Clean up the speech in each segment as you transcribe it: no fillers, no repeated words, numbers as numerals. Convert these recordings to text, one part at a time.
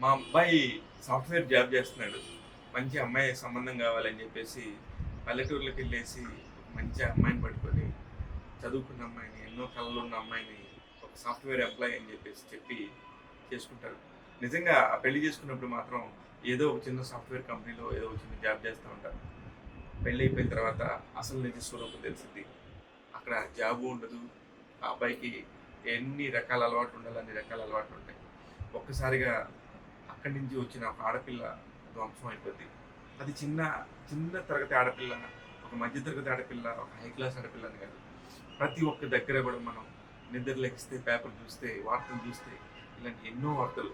మా అబ్బాయి software job చేస్తున్నాడు. మంచి అమ్మాయి సంబంధం కావాలని చెప్పేసి పల్లెటూర్లోకి వెళ్ళేసి ఒక మంచి అమ్మాయిని పట్టుకొని, చదువుకున్న అమ్మాయిని, ఎన్నో కలలున్న అమ్మాయిని ఒక సాఫ్ట్‌వేర్ ఎంప్లాయీ అని చెప్పి చేసుకుంటారు. నిజంగా ఆ పెళ్లి చేసుకున్నప్పుడు మాత్రం ఏదో ఒక చిన్న సాఫ్ట్‌వేర్ కంపెనీలో ఏదో ఒక చిన్న జాబ్ చేస్తా ఉంటారు. పెళ్లి అయిపోయిన తర్వాత అసలు నిజ స్వరూపం తెలిసిద్ది. అక్కడ జాబు ఉండదు. ఆ అబ్బాయికి ఎన్ని రకాల అలవాట్లు ఉండాలో అన్ని రకాల అలవాట్లు ఉంటాయి. ఒక్కసారిగా అక్కడి నుంచి వచ్చిన ఒక ఆడపిల్ల ధ్వంసం అయిపోద్ది. అది చిన్న చిన్న తరగతి ఆడపిల్ల, ఒక మధ్య తరగతి ఆడపిల్ల, ఒక హై క్లాస్ ఆడపిల్ల అని కాదు. ప్రతి ఒక్క దగ్గర కూడా మనం నిద్ర లెగిస్తే, పేపర్ చూస్తే, వార్తలు చూస్తే ఇలాంటి ఎన్నో వార్తలు.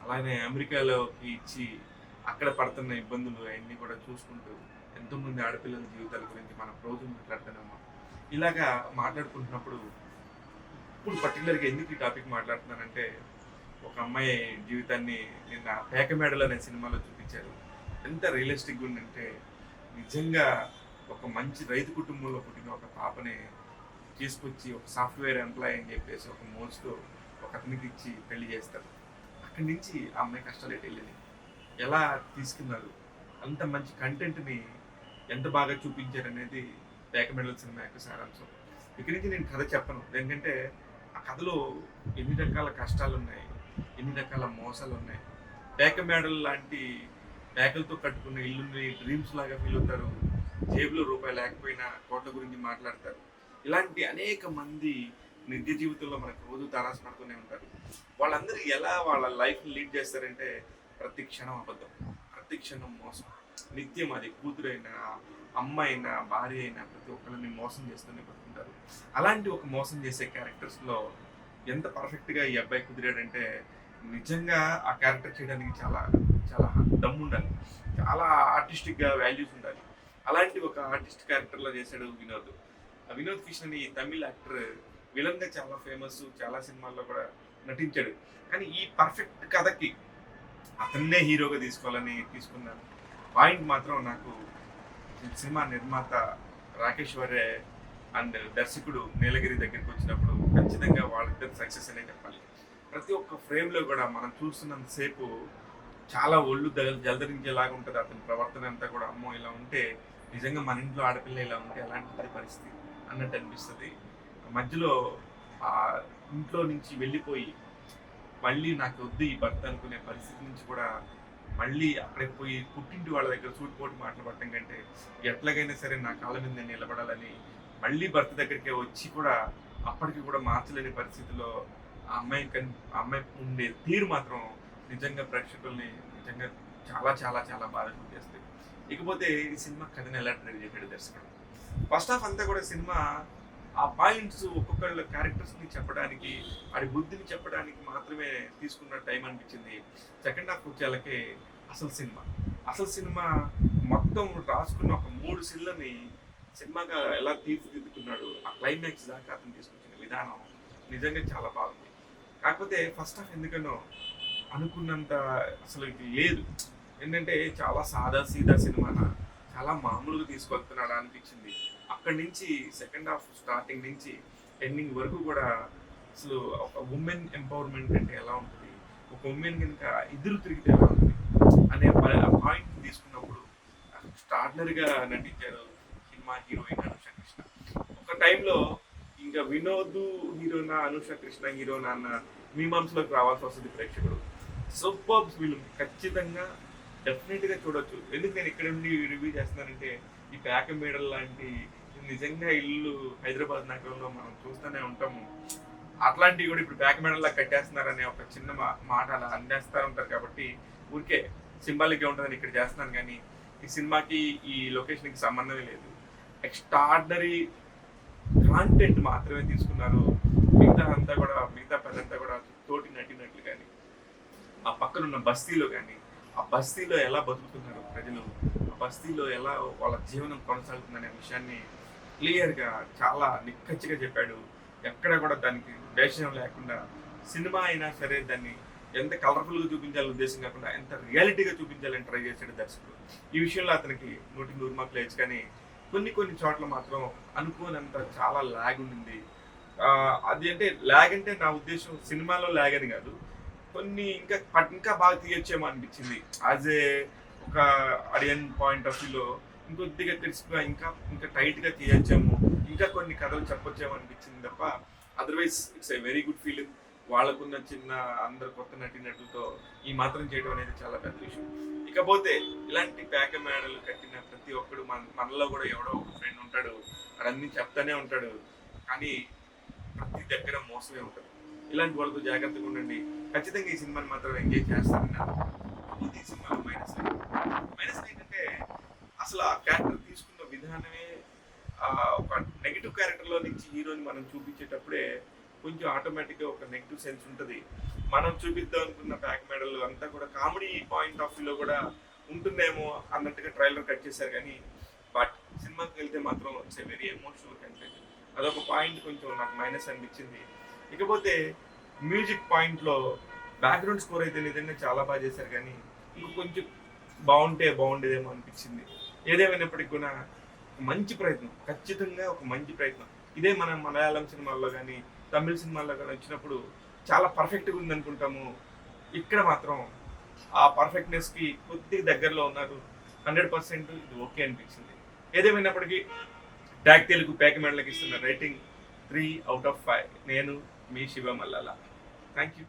అలానే అమెరికాలోకి ఇచ్చి అక్కడ పడుతున్న ఇబ్బందులు అవన్నీ కూడా చూసుకుంటూ ఎంతోమంది ఆడపిల్లల జీవితాల గురించి మనం రోజు మాట్లాడుతున్నాము. ఇలాగా మాట్లాడుకుంటున్నప్పుడు ఇప్పుడు పర్టికులర్‌గా ఎందుకు ఈ టాపిక్ మాట్లాడుతున్నానంటే, ఒక అమ్మాయి జీవితాన్ని నిన్న 'పేకమేడలు' అనే సినిమాలో చూపించారు. ఎంత రియలిస్టిక్‌గా ఉందంటే, నిజంగా ఒక మంచి రైతు కుటుంబంలో పుట్టిన ఒక పాపని తీసుకొచ్చి ఒక సాఫ్ట్‌వేర్ ఎంప్లాయీ అని చెప్పేసి ఒక మోజుతో ఒక అతనికి ఇచ్చి పెళ్లి చేస్తారు. అక్కడి నుంచి ఆ అమ్మాయి కష్టాలు ఎటెళ్ళినాయి. ఎలా తీసుకున్నారు? అంత మంచి కంటెంట్‌ని ఎంత బాగా చూపించారనేది 'పేకమేడలు' సినిమా యొక్క సారాంశం. ఇక్కడి నుంచి నేను కథ చెప్పను. ఎందుకంటే ఆ కథలో ఎన్ని రకాల కష్టాలున్నాయి, ఎన్ని రకాల మోసాలున్నాయి. పేక మేడలు లాంటి పేకలతో కట్టుకున్న ఇల్లుని డ్రీమ్స్ లాగా ఫీల్ అవుతారు. జేబులో రూపాయి లేకపోయినా కోట్ల గురించి మాట్లాడతారు. ఇలాంటి అనేక మంది నిజ జీవితంలో మనకు రోజు తారసపడుతూనే ఉంటారు. వాళ్ళందరూ ఎలా వాళ్ళ లైఫ్‌ని లీడ్ చేస్తారంటే ప్రతి క్షణం అబద్ధం, ప్రతి క్షణం మోసం. నిత్యం అది కూతురైనా, అమ్మ అయినా, భార్య అయినా ప్రతి ఒక్కళ్ళని మోసం చేస్తూనే బతుకుంటారు. అలాంటి ఒక మోసం చేసే క్యారెక్టర్స్‌లో ఎంత పర్ఫెక్ట్‌గా ఈ అబ్బాయి కుదిరాడంటే నిజంగా ఆ క్యారెక్టర్ చేయడానికి చాలా చాలా దమ్ముండాలి. చాలా ఆర్టిస్టిక్‌గా వాల్యూస్ ఉండాలి. అలాంటి ఒక ఆర్టిస్ట్ క్యారెక్టర్‌లో చేశాడు వినోద్. ఆ వినోద్ కిషన్ అని తమిళ్ యాక్టర్ విలన్‌గా చాలా ఫేమస్. చాలా సినిమాల్లో కూడా నటించాడు. కానీ ఈ పర్ఫెక్ట్ కథకి అతన్నే హీరోగా తీసుకోవాలని తీసుకున్నాను. పాయింట్ మాత్రం నాకు సినిమా నిర్మాత రాకేష్ వరే అండ్ దర్శకుడు నీలగిరి దగ్గరికి వచ్చినప్పుడు ఖచ్చితంగా వాళ్ళిద్దరు సక్సెస్ అనే చెప్పాలి. ప్రతి ఒక్క ఫ్రేమ్లో కూడా మనం చూస్తున్నంత సేపు చాలా ఒళ్ళు జలదరించేలాగా ఉంటుంది అతని ప్రవర్తన అంతా కూడా. అమ్మో ఇలా ఉంటే నిజంగా మన ఇంట్లో ఆడపిల్ల ఇలా ఉంటే అలాంటి పరిస్థితి అన్నట్టు అనిపిస్తుంది. మధ్యలో ఆ ఇంట్లో నుంచి వెళ్ళిపోయి మళ్ళీ నాకు వద్దు ఈ భర్త అనుకునే పరిస్థితి నుంచి కూడా మళ్ళీ అక్కడికి పోయి పుట్టింటి వాళ్ళ దగ్గర సూటిపోటు మాటలు పడటం కంటే ఎట్లాగైనా సరే నా కాళ్ళ మీద నేను నిలబడాలని మళ్ళీ భర్త దగ్గరికే వచ్చి కూడా అప్పటికి కూడా మార్చలేని పరిస్థితిలో ఆ అమ్మాయి ఉండే తీరు మాత్రం నిజంగా ప్రేక్షకుల్ని నిజంగా చాలా చాలా చాలా బాధగా చేస్తాయి. ఇకపోతే ఈ సినిమా కథను ఎలా ట్రై చేశాడు దర్శకుడు. ఫస్ట్ హాఫ్ అంతా కూడా సినిమా ఆ పాయింట్స్ ఒక్కొక్కళ్ళ క్యారెక్టర్స్ని చెప్పడానికి, వాడి బుద్ధిని చెప్పడానికి మాత్రమే తీసుకున్న టైం అనిపించింది. సెకండ్ హాఫ్ వచ్చేళ్ళకే అసలు సినిమా మొత్తం రాసుకున్న ఒక 3 సీన్లని సినిమాగా ఎలా తీర్చిదిద్దుకున్నాడు, ఆ క్లైమాక్స్ దాకా అతను తీసుకొచ్చిన విధానం నిజంగా చాలా బాగుంది. కాకపోతే ఫస్ట్ హాఫ్ ఎందుకనో అనుకున్నంత అసలు ఇది లేదు. ఏంటంటే చాలా సాదా సీదా సినిమానా, చాలా మామూలుగా తీసుకెళ్తున్నాడా అనిపించింది. అక్కడి నుంచి సెకండ్ హాఫ్ స్టార్టింగ్ నుంచి ఎండింగ్ వరకు కూడా అసలు ఒక ఉమెన్ ఎంపవర్మెంట్ అంటే ఎలా ఉంటుంది, ఒక ఉమెన్ కనుక ఎదురు తిరిగితే ఎలా ఉంటుంది అనే పాయింట్ తీసుకున్నప్పుడు ఎక్స్ట్రాడినరీగా నటించారు సినిమా హీరోయిన్ అనుష కృష్ణ. ఒక టైంలో ఇంకా వినోద్ హీరోనా, అనుష కృష్ణ హీరోనా అన్న మీమాంసలోకి రావాల్సి వస్తుంది ప్రేక్షకుడు. సూపర్ ఫిల్మ్, ఖచ్చితంగా డెఫినెట్గా చూడొచ్చు. ఎందుకు నేను ఇక్కడ నుండి రివ్యూ చేస్తున్నానంటే ఈ పేక మేడల్ లాంటి నిజంగా ఇల్లు హైదరాబాద్ నగరంలో మనం చూస్తూనే ఉంటాము. అట్లాంటివి కూడా ఇప్పుడు పేక మేడల్లా కట్టేస్తున్నారనే ఒక చిన్న మాట అలా అందేస్తూ ఉంటారు. కాబట్టి ఊరికే సింబాలిక్గా ఉంటుందని ఇక్కడ చేస్తున్నాను. కానీ ఈ సినిమాకి ఈ లొకేషన్కి సంబంధమే లేదు. ఎక్స్ట్రాడినరీ కాంటెంట్ మాత్రమే తీసుకున్నారు. మిగతా పదంతా కూడా తోటి నటినట్లు కానీ, ఆ పక్కనున్న బస్తీలో కానీ, ఆ బస్తీలో ఎలా బతుకుతున్నారు ప్రజలు, ఆ బస్తీలో ఎలా వాళ్ళ జీవనం కొనసాగుతుందనే విషయాన్ని క్లియర్గా చాలా నిక్కచ్చిగా చెప్పాడు. ఎక్కడ కూడా దానికి వేషం లేకుండా సినిమా అయినా సరే దాన్ని ఎంత కలర్ఫుల్గా చూపించాలని ఉద్దేశం కాకుండా ఎంత రియాలిటీగా చూపించాలని ట్రై చేశాడు దర్శకుడు. ఈ విషయంలో అతనికి 100 మార్కులు వేయచ్చు. కానీ కొన్ని చోట్ల మాత్రం అనుకోనంత చాలా ల్యాగ్ ఉండింది. అది అంటే ల్యాగ్ అంటే నా ఉద్దేశం సినిమాలో ల్యాగ్ అని కాదు, కొన్ని ఇంకా బాగా తీయొచ్చేమో అనిపించింది. యాజ్ ఏ ఒక ఆడియన్ పాయింట్ ఆఫ్ వ్యూలో ఇంకొద్దిగా క్రిస్ప్‌గా ఇంకా ఇంకా టైట్‌గా తీయొచ్చేమో, ఇంకా కొన్ని కథలు చెప్పొచ్చేమో అనిపించింది తప్ప otherwise it's a very good film. వాళ్ళకున్న చిన్న అందరు కొత్త నటీనటులతో ఈ మాత్రం చేయడం అనేది చాలా పెద్ద విషయం. ఇకపోతే ఇలాంటి పేక మేడలు కట్టిన ప్రతి ఒక్కడు మనలో కూడా ఎవడో ఒక ఫ్రెండ్ ఉంటాడు. వాడన్నీ చెప్తానే ఉంటాడు. కానీ ప్రతి దగ్గర మోసమే ఉంటుంది. ఇలాంటి వాళ్ళతో జాగ్రత్తగా ఉండండి. ఖచ్చితంగా ఈ సినిమాని మాత్రం ఎంజాయ్ చేస్తారని కాకపోతే ఈ సినిమాలో మైనస్ ఏంటంటే అసలు ఆ క్యారెక్టర్ తీసుకున్న విధానమే ఒక నెగిటివ్ క్యారెక్టర్లో నుంచి హీరోని మనం చూపించేటప్పుడే కొంచెం ఆటోమేటిక్గా ఒక నెగిటివ్ సెన్స్ ఉంటుంది. మనం చూపిద్దాం అనుకున్న బ్యాక్ మెడల్ అంతా కూడా కామెడీ పాయింట్ ఆఫ్ వ్యూలో కూడా ఉంటుందేమో అన్నట్టుగా ట్రైలర్ కట్ చేశారు. కానీ బట్ సినిమాకి వెళ్తే మాత్రం it's a very emotional content. అదొక పాయింట్ కొంచెం నాకు మైనస్ అనిపించింది. ఇకపోతే మ్యూజిక్ పాయింట్లో బ్యాక్గ్రౌండ్ స్కోర్ అయితే నిజంగా చాలా బాగా చేశారు. కానీ కొంచెం బాగుండేదేమో అనిపించింది. ఏదేమైనప్పటికీ కూడా మంచి ప్రయత్నం, ఖచ్చితంగా ఒక మంచి ప్రయత్నం. ఇదే మనం మలయాళం సినిమాల్లో కానీ తమిళ సినిమాల్లో కానీ వచ్చినప్పుడు చాలా పర్ఫెక్ట్గా ఉందనుకుంటాము. ఇక్కడ మాత్రం ఆ పర్ఫెక్ట్నెస్కి కొద్దిగా దగ్గరలో ఉన్నారు. 100% ఇది ఓకే అనిపించింది. ఏదేమైనప్పటికీ ట్యాగ్ తెలుగు పేక మెడలకి ఇస్తున్న రేటింగ్ 3/5. నేను మీ శివ మల్లాల. Thank you.